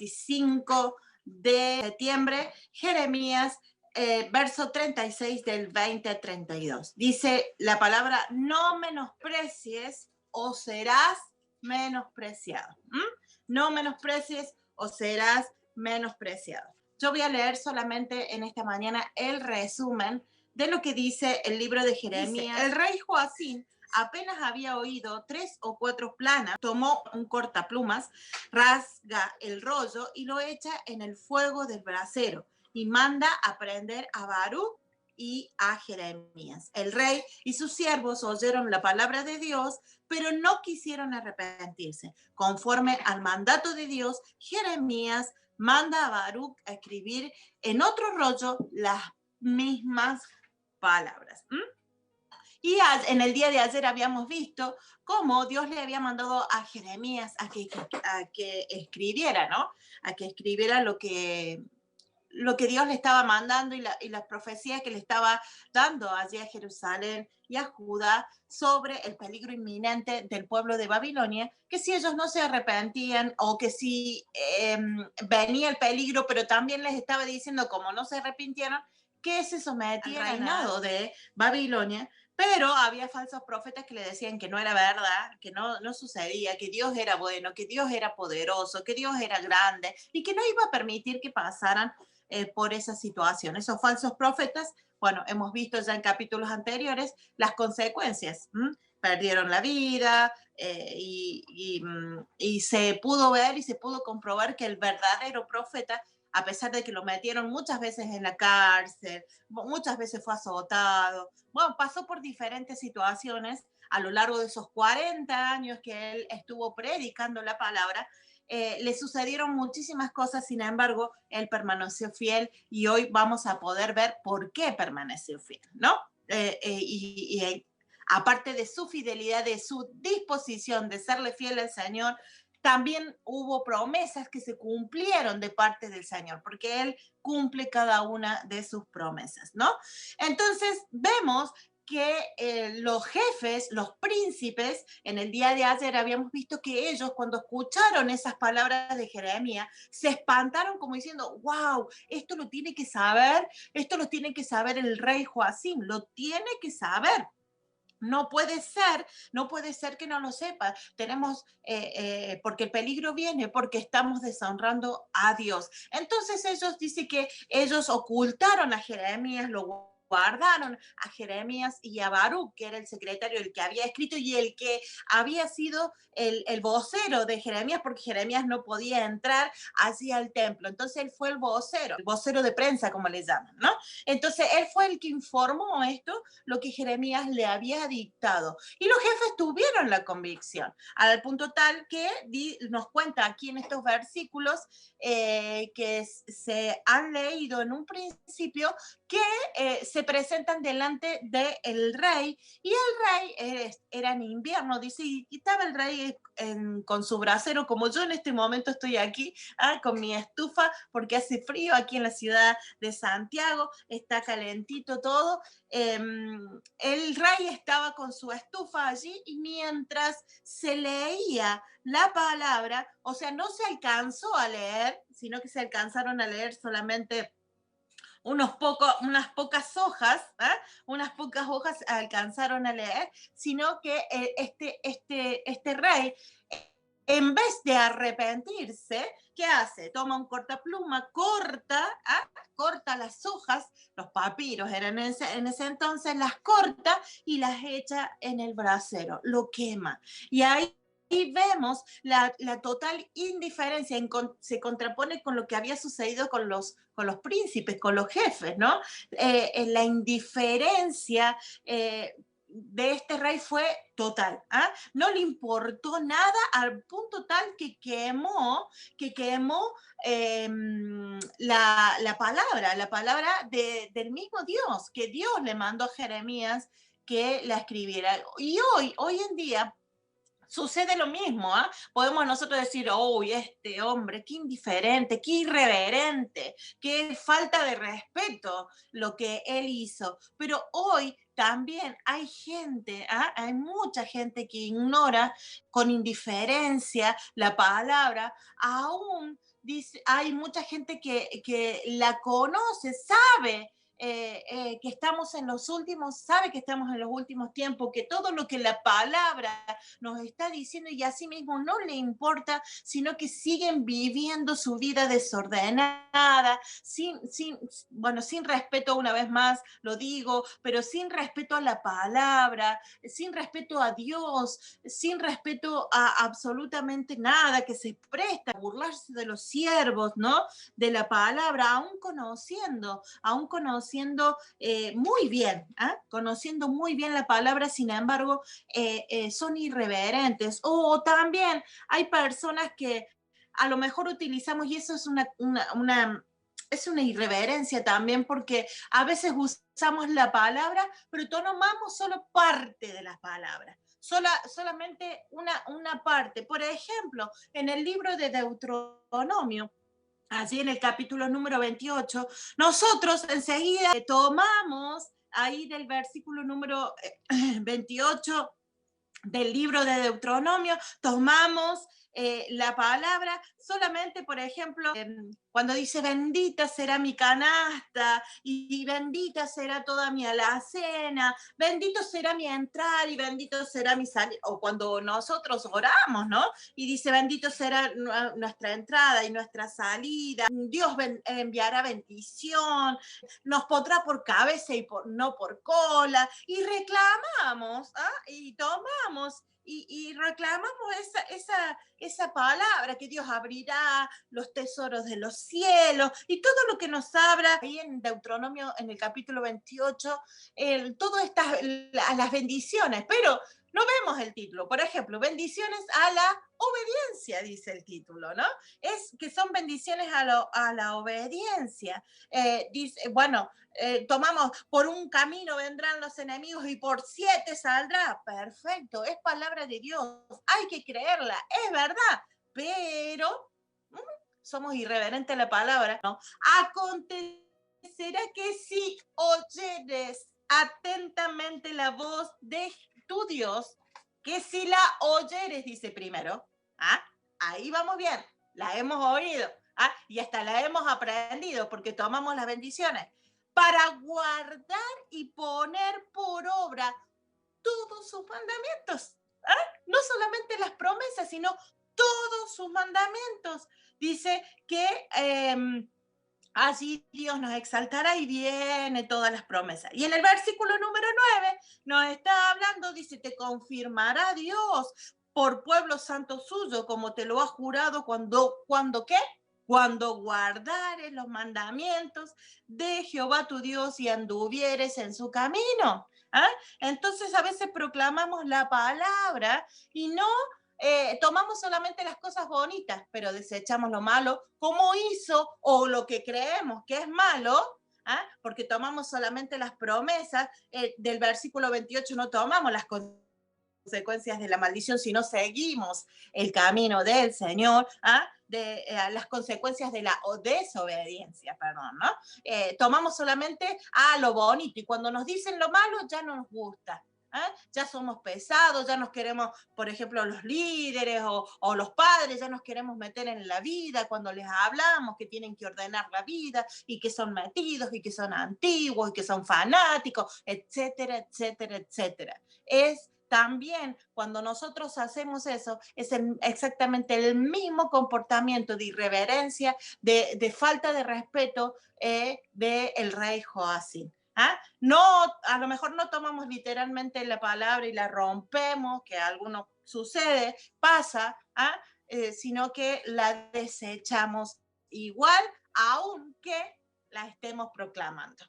25 de septiembre, Jeremías, verso 36 del 20 a 32. Dice la palabra: no menosprecies o serás menospreciado. No menosprecies o serás menospreciado. Yo voy a leer solamente en esta mañana el resumen de lo que dice el libro de Jeremías. Dice: el rey Joacín apenas había oído 3 o 4 planas, tomó un cortaplumas, rasga el rollo y lo echa en el fuego del brasero y manda a prender a Baruc y a Jeremías. El rey y sus siervos oyeron la palabra de Dios, pero no quisieron arrepentirse. Conforme al mandato de Dios, Jeremías manda a Baruc a escribir en otro rollo las mismas palabras. Y en el día de ayer habíamos visto cómo Dios le había mandado a Jeremías a que escribiera, ¿no? A que escribiera lo que Dios le estaba mandando y las profecías que le estaba dando allí a Jerusalén y a Judá sobre el peligro inminente del pueblo de Babilonia, que si ellos no se arrepentían o que si venía el peligro, pero también les estaba diciendo, como no se arrepintieron, que se sometieran al reinado de Babilonia. Pero había falsos profetas que le decían que no era verdad, que no sucedía, que Dios era bueno, que Dios era poderoso, que Dios era grande y que no iba a permitir que pasaran por esa situación. Esos falsos profetas, bueno, hemos visto ya en capítulos anteriores las consecuencias. Perdieron la vida y se pudo ver y se pudo comprobar que el verdadero profeta, a pesar de que lo metieron muchas veces en la cárcel, muchas veces fue azotado, bueno, pasó por diferentes situaciones a lo largo de esos 40 años que él estuvo predicando la palabra. Le sucedieron muchísimas cosas, sin embargo, él permaneció fiel y hoy vamos a poder ver por qué permaneció fiel, ¿no? Aparte de su fidelidad, de su disposición de serle fiel al Señor, también hubo promesas que se cumplieron de parte del Señor, porque Él cumple cada una de sus promesas, ¿no? Entonces, vemos que los jefes, los príncipes, en el día de ayer habíamos visto que ellos, cuando escucharon esas palabras de Jeremías, se espantaron como diciendo: wow, esto lo tiene que saber el rey Joacim, lo tiene que saber. No puede ser que no lo sepa. Porque el peligro viene, porque estamos deshonrando a Dios. Entonces ellos dicen que ellos ocultaron a Jeremías, lo guardaron a Jeremías y a Baruc, que era el secretario, el que había escrito y el que había sido el vocero de Jeremías, porque Jeremías no podía entrar así al templo. Entonces él fue el vocero de prensa, como le llaman, ¿no? Entonces él fue el que informó esto, lo que Jeremías le había dictado. Y los jefes tuvieron la convicción, al punto tal que nos cuenta aquí en estos versículos que se han leído en un principio, que se presentan delante del rey, y el rey era en invierno, dice, y estaba el rey con su brasero, como yo en este momento estoy aquí, con mi estufa, porque hace frío aquí en la ciudad de Santiago, está calentito todo. El rey estaba con su estufa allí y mientras se leía la palabra, o sea, no se alcanzó a leer, sino que se alcanzaron a leer solamente unas pocas hojas, unas pocas hojas alcanzaron a leer, sino que este rey, en vez de arrepentirse, ¿qué hace? Toma un cortapluma, corta las hojas, los papiros eran en ese entonces, las corta y las echa en el brasero, lo quema. Y ahí vemos la total indiferencia, se contrapone con lo que había sucedido con los príncipes, con los jefes, ¿no? La indiferencia de este rey fue total. No le importó nada, al punto tal que quemó la palabra del mismo Dios, que Dios le mandó a Jeremías que la escribiera. Y hoy en día sucede lo mismo. Podemos nosotros decir: oh, este hombre, qué indiferente, qué irreverente, qué falta de respeto lo que él hizo. Pero hoy también hay gente, hay mucha gente que ignora con indiferencia la palabra, aún dice, hay mucha gente que la conoce, sabe que estamos en los últimos, sabe que estamos en los últimos tiempos, que todo lo que la palabra nos está diciendo y así mismo no le importa, sino que siguen viviendo su vida desordenada, bueno, sin respeto, una vez más lo digo, pero sin respeto a la palabra, sin respeto a Dios, sin respeto a absolutamente nada, que se presta a burlarse de los siervos, ¿no? De la palabra, aún conociendo muy bien, ¿eh? Conociendo muy bien la palabra, sin embargo, son irreverentes. O también hay personas que a lo mejor utilizamos, y eso es es una irreverencia también, porque a veces usamos la palabra, pero tomamos solo parte de las palabras. Solamente una parte. Por ejemplo, en el libro de Deuteronomio, allí en el capítulo número 28, nosotros enseguida tomamos ahí del versículo número 28 del libro de Deuteronomio, tomamos la palabra solamente, por ejemplo, cuando dice bendita será mi canasta y bendita será toda mi alacena, bendito será mi entrada y bendito será mi salida, o cuando nosotros oramos, ¿no? Y dice bendito será nuestra entrada y nuestra salida, Dios enviará bendición, nos pondrá por cabeza y no por cola, y reclamamos, ¿ah? Y tomamos y reclamamos esa palabra, que Dios abrirá los tesoros de los cielos y todo lo que nos habla ahí en Deuteronomio, en el capítulo 28, todas las bendiciones, pero no vemos el título. Por ejemplo, bendiciones a la obediencia, dice el título, ¿no? Es que son bendiciones a la obediencia. Dice, bueno, tomamos por un camino vendrán los enemigos y por 7 saldrá. Perfecto, es palabra de Dios, hay que creerla, es verdad, pero somos irreverentes a la palabra, ¿no? Acontecerá que si oyeres atentamente la voz de tu Dios, que si la oyeres, dice primero, ¿ah? Ahí vamos bien, la hemos oído, ¿ah? Y hasta la hemos aprendido porque tomamos las bendiciones para guardar y poner por obra todos sus mandamientos. ¿Ah? No solamente las promesas, sino todos sus mandamientos. Dice que así Dios nos exaltará y viene todas las promesas. Y en el versículo número 9 nos está hablando, dice, te confirmará Dios por pueblo santo suyo, como te lo ha jurado cuando ¿qué? Cuando guardares los mandamientos de Jehová tu Dios y anduvieres en su camino. ¿Ah? Entonces a veces proclamamos la palabra y no tomamos solamente las cosas bonitas, pero desechamos lo malo, como hizo o lo que creemos que es malo, ¿ah? Porque tomamos solamente las promesas del versículo 28, no tomamos las consecuencias de la maldición, sino seguimos el camino del Señor, ¿ah? Las consecuencias de la desobediencia, perdón, ¿no? Tomamos solamente lo bonito y cuando nos dicen lo malo ya no nos gusta. Ya somos pesados, ya nos queremos, por ejemplo, los líderes o los padres, ya nos queremos meter en la vida cuando les hablamos que tienen que ordenar la vida y que son metidos y que son antiguos y que son fanáticos, etcétera, etcétera, etcétera. Es también cuando nosotros hacemos eso, es exactamente el mismo comportamiento de irreverencia, de falta de respeto del rey Joacim. ¿Ah? No, a lo mejor no tomamos literalmente la palabra y la rompemos, que a algunos sucede, pasa, ¿ah? Sino que la desechamos igual, aunque la estemos proclamando.